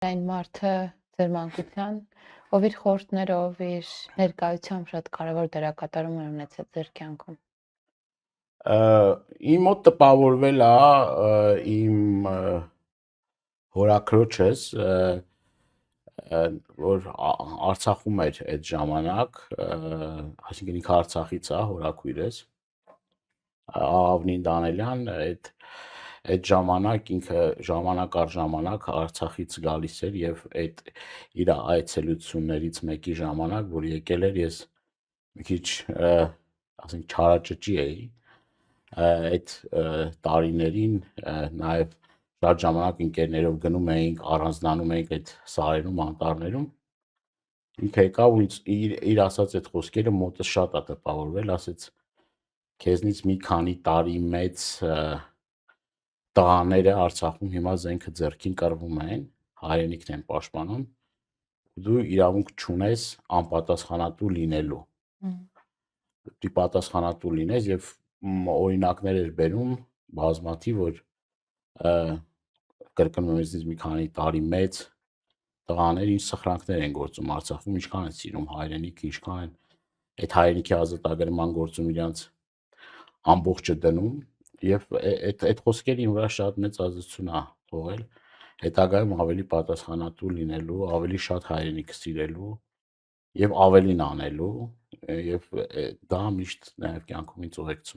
այն մարդը ձեր մանկության, ով իր խորհուրդներով, իր ներկայությամբ շատ կարևոր դերակատարում է ունեցել ձեր կյանքում։ Իմ մոտ տպավորվել է իմ հորաքրոջս, որ Արցախում էր այդ ժամանակ, այսինքն ինքը Արցախից է, հորաքույրս, Ավնին Դանելյան, այդ ժամանակ ինքը ժամանակ առ ժամանակ Արցախից գալիս էր եւ այդ իր այցելություններից մեկի ժամանակ, որ եկել էր, ես մի քիչ ասենք չարաճճի էի այդ տարիներին, նաեւ շատ ժամանակ ընկերներով գնում էինք, առանձնանում էինք այդ սարերում, անտառներում, ինքը եկավ ու իր ասած այդ խոսքերը մոտս շատ է տպավորվել, ասեց քեզնից մի քանի տարի մեծ տղաները Արցախում հիմա զենքը ձեռքին կռվում են, հայրենիքն են պաշտպանում, դու իրավունք չունես անպատասխանատու լինելու։ Դու պատասխանատու լինես եւ օրինակներ էր բերում բազմաթիվ, որ կրկնում եմ ինձ մի քանի տարի մեծ տղաներ ինչ սխրանքներ են գործում Արցախում, ինչքան են սիրում հայրենիքը, ինչքան են այդ հայրենիքի ազատագրման գործում իրանց ամբողջը դնում եւ այդ խոսքերը իմ վրա շատ մեծ ազդեցություն է թողել, հետագայում ավելի պատասխանատու լինելու, ավելի շատ հայրենիքը սիրելու եւ ավելին անելու եւ դա միշտ նաեւ կյանքում ինձ ուղեկցում